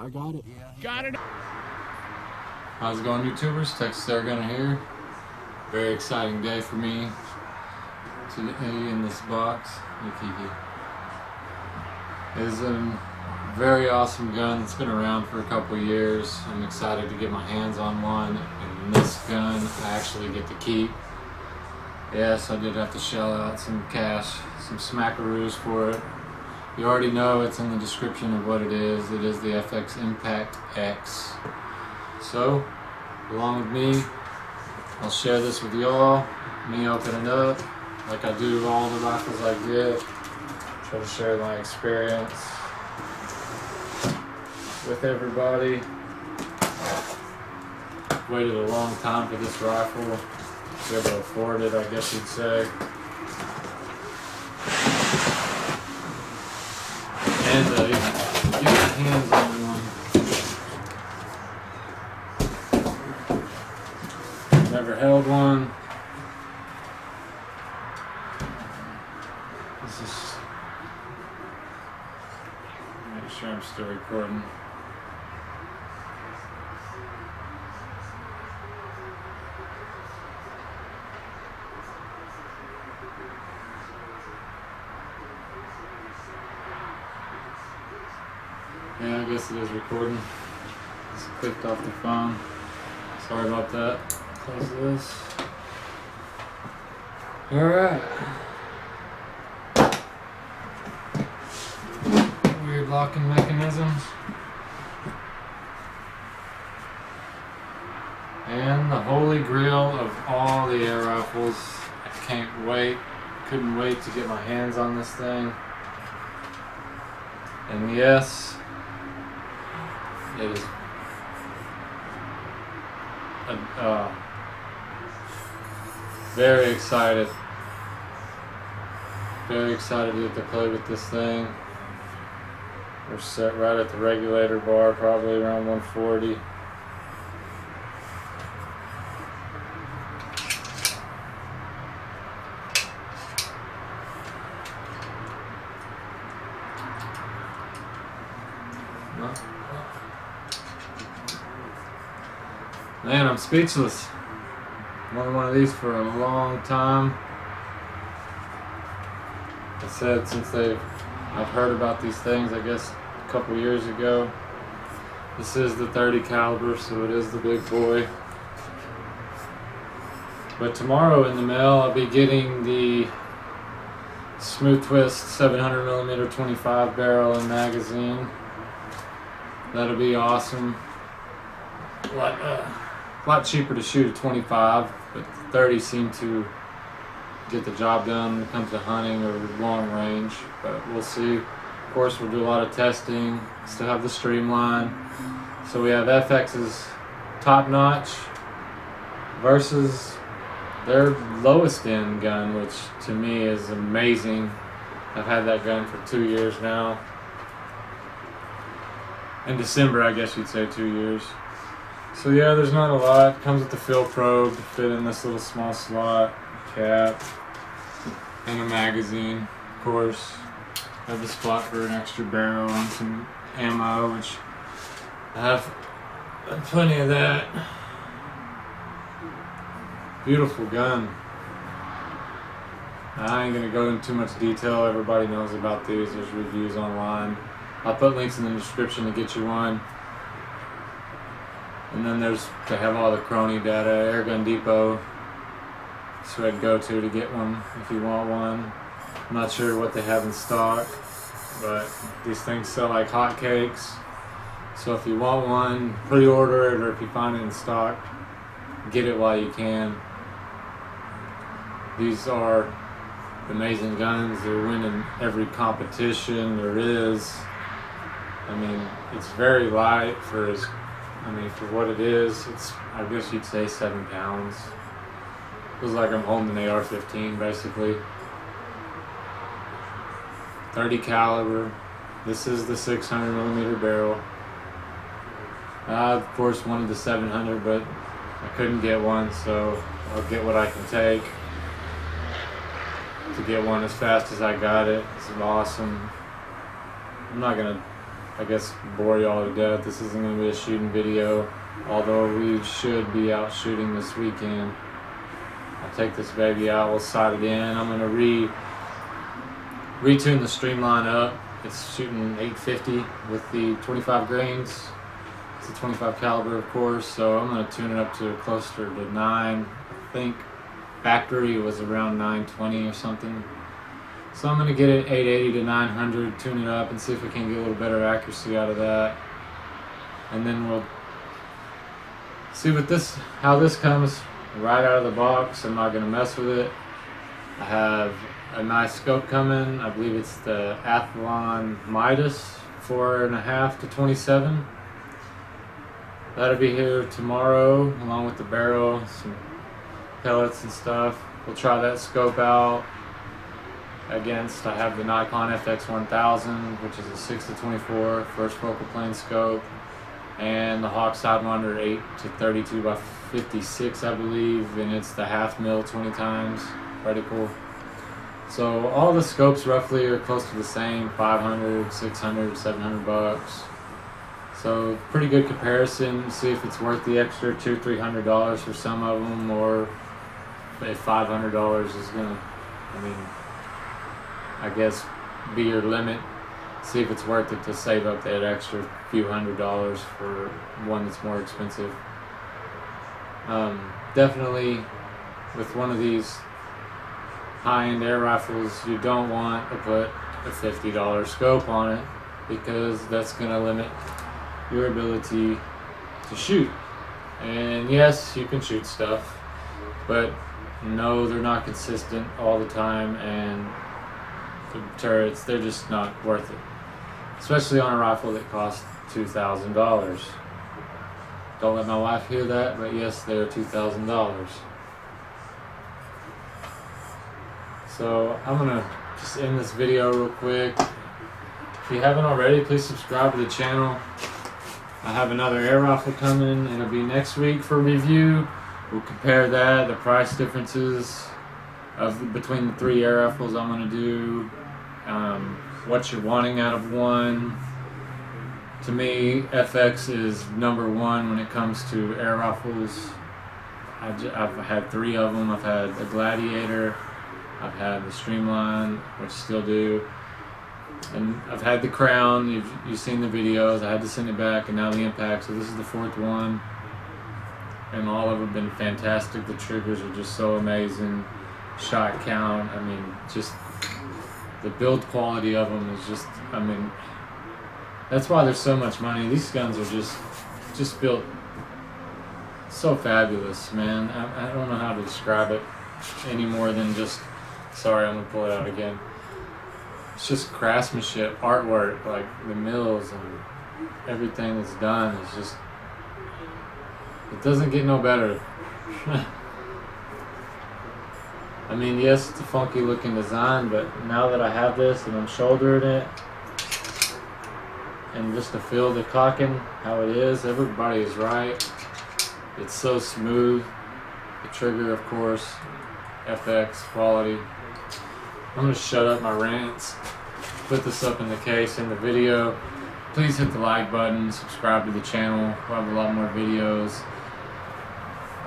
I got it. Got it. How's it going, YouTubers? Texas Airgunner here. Very exciting day for me to be in this box. It is a very awesome gun that's been around for a couple years. I'm excited to get my hands on one, and this gun I actually get to keep. Yes, I did have to shell out some cash, some smackaroos for it. You already know it's in the description of what it is. It is the FX Impact X. So, along with me, I'll share this with y'all. Me open it up, like I do all the rifles I get. Try to share my experience with everybody. Waited a long time for this rifle. To be able to afford it, I guess you'd say. And get my hands on one. Never held one. This is. Make sure I'm still recording. Yeah, I guess it is recording. Just clicked off the phone. Sorry about that. Close this. Alright. Weird locking mechanisms. And the holy grail of all the air rifles. I can't wait. Couldn't wait to get my hands on this thing. And yes, it is very excited. Very excited to get to play with this thing. We're set right at the regulator bar, probably around 140. Man, I'm speechless. Wanted one of these for a long time. I said since I've heard about these things, I guess a couple years ago. This is the 30 caliber, so it is the big boy. But tomorrow in the mail, I'll be getting the Smooth Twist 700mm 25 barrel and magazine. That'll be awesome. A lot cheaper to shoot a 25, but the 30 seem to get the job done when it comes to hunting or long range, but we'll see. Of course, we'll do a lot of testing. Still have the streamline. So we have FX's top notch versus their lowest end gun, which to me is amazing. I've had that gun for 2 years now. In December, I guess you'd say 2 years. So yeah, there's not a lot. Comes with the fill probe to fit in this little small slot, cap, and a magazine, of course. Have the spot for an extra barrel and some ammo, which I have plenty of that. Beautiful gun. I ain't gonna go into too much detail. Everybody knows about these. There's reviews online. I'll put links in the description to get you one. And then they have all the crony data, Airgun Depot. So I'd go to get one if you want one. I'm not sure what they have in stock, but these things sell like hotcakes. So if you want one, pre-order it, or if you find it in stock, get it while you can. These are amazing guns. They're winning every competition there is. I mean, it's very light for what it is. It's, I guess you'd say 7 pounds. Feels like I'm holding an AR-15 basically. 30 caliber. This is the 600mm barrel. I of course wanted the 700, but I couldn't get one, so I'll get what I can take. To get one as fast as I got it. It's awesome. I'm not gonna I guess, bore y'all to death. This isn't going to be a shooting video, although we should be out shooting this weekend. I'll take this baby out, we'll sight it in. I'm going to retune the streamline up. It's shooting 850 with the 25 grains. It's a 25 caliber, of course, so I'm going to tune it up to closer to 9. I think factory was around 920 or something. So I'm going to get it 880 to 900, tune it up, and see if we can get a little better accuracy out of that. And then we'll see how this comes right out of the box. I'm not going to mess with it. I have a nice scope coming. I believe it's the Athlon Midas 4.5 to 27. That'll be here tomorrow, along with the barrel, some pellets and stuff. We'll try that scope out against, I have the Nikon FX 1000, which is a 6 to 24 first focal plane scope, and the Hawke sidewinder 8 to 32 by 56, I believe, and it's the 1/2 mil 20 times reticle. So all the scopes roughly are close to the same, 500, 600, 700 bucks. So pretty good comparison. See if it's worth the extra $200-300 for some of them, or if $500 is gonna, I guess, be your limit. See if it's worth it to save up that extra few $100s for one that's more expensive. Definitely with one of these high-end air rifles, you don't want to put a $50 scope on it, because that's going to limit your ability to shoot. And yes, you can shoot stuff, but no, they're not consistent all the time, and the turrets, they're just not worth it, especially on a rifle that costs $2,000. Don't let my wife hear that, but yes, they're $2,000. So I'm gonna just end this video real quick. If you haven't already, please subscribe to the channel. I have another air rifle coming, and it'll be next week for review. We'll compare that, the price differences between the 3 air rifles I'm gonna do, what you're wanting out of one. To me, FX is #1 when it comes to air rifles. I've had 3 of them. I've had the Gladiator, I've had the Streamline, which still do, and I've had the Crown. You've seen the videos. I had to send it back, and now the Impact. So this is the 4th one, and all of them have been fantastic. The triggers are just so amazing. Shot count, just the build quality of them is just, that's why there's so much money. These guns are just built so fabulous, man. I don't know how to describe it any more than just, sorry, I'm gonna pull it out again. It's just craftsmanship, artwork, like the mills and everything that's done is just, it doesn't get no better. Yes, it's a funky looking design, but now that I have this and I'm shouldering it, and just to feel the cocking, how it is, everybody is right. It's so smooth. The trigger, of course, FX quality. I'm gonna shut up my rants, put this up in the case in the video. Please hit the like button, subscribe to the channel. We'll have a lot more videos.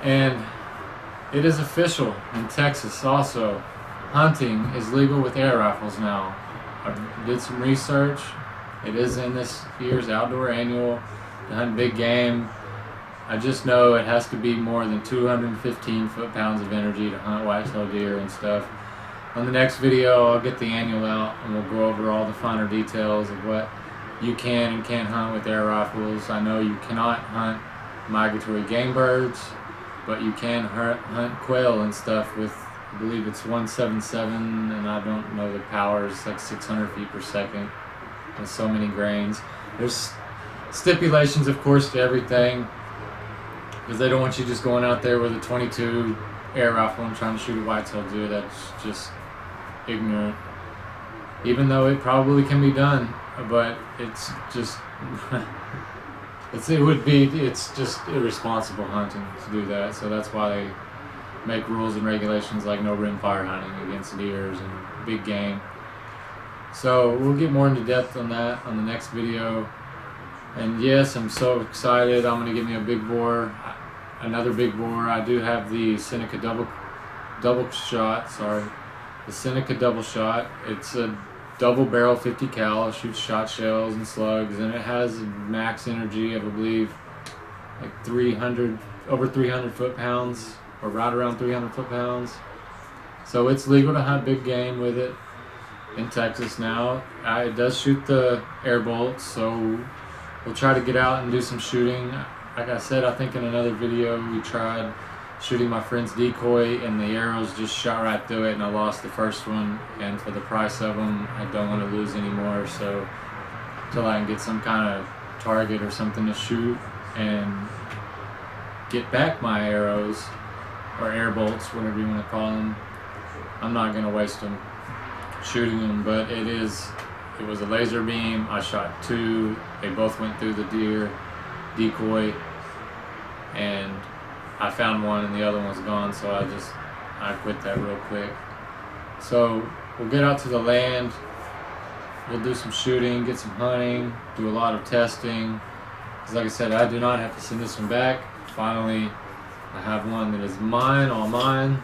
And it is official in Texas also. Hunting is legal with air rifles now. I did some research. It is in this year's outdoor annual to hunt big game. I just know it has to be more than 215 foot-pounds of energy to hunt whitetail deer and stuff. On the next video, I'll get the annual out and we'll go over all the finer details of what you can and can't hunt with air rifles. I know you cannot hunt migratory game birds, but you can hunt quail and stuff with, I believe it's 177, and I don't know the power, it's like 600 feet per second with so many grains. There's stipulations, of course, to everything, because they don't want you just going out there with a 22 air rifle and trying to shoot a whitetail deer. That's just ignorant, even though it probably can be done, but it's just it's just irresponsible hunting to do that. So that's why they make rules and regulations like no rimfire hunting against deers and big game. So we'll get more into depth on that on the next video. And yes, I'm so excited. I'm gonna get me a big bore, another big bore. I do have the Seneca double shot. Sorry, the Seneca double shot. It's a double barrel 50 cal. It shoots shot shells and slugs, and it has a max energy of, I believe, like over 300 foot-pounds, or right around 300 foot-pounds. So it's legal to hunt big game with it in Texas now. It does shoot the air bolts, so we'll try to get out and do some shooting. Like I said, I think in another video, we tried shooting my friend's decoy, and the arrows just shot right through it, and I lost the first one. And for the price of them, I don't want to lose anymore. So until I can get some kind of target or something to shoot and get back my arrows, or air bolts, whatever you want to call them, I'm not going to waste them shooting them. But it was a laser beam. I shot 2. They both went through the deer decoy, and I found one and the other one's gone, so I quit that real quick. So we'll get out to the land, we'll do some shooting, get some hunting, do a lot of testing, because like I said, I do not have to send this one back. Finally, I have one that is mine, all mine.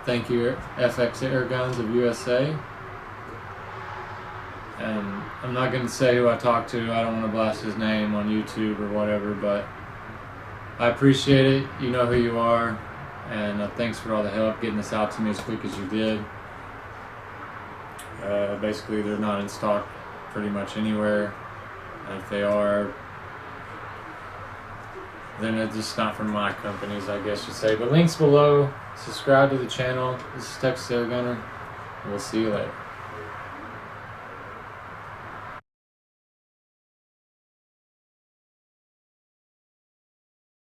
Thank you, FX Airguns of USA. And I'm not going to say who I talked to. I don't want to blast his name on YouTube or whatever, but I appreciate it. You know who you are. And thanks for all the help getting this out to me as quick as you did. Basically, they're not in stock pretty much anywhere. And if they are, then it's just not from my companies, I guess you'd say. But links below. Subscribe to the channel. This is Texas Air Gunner. We'll see you later.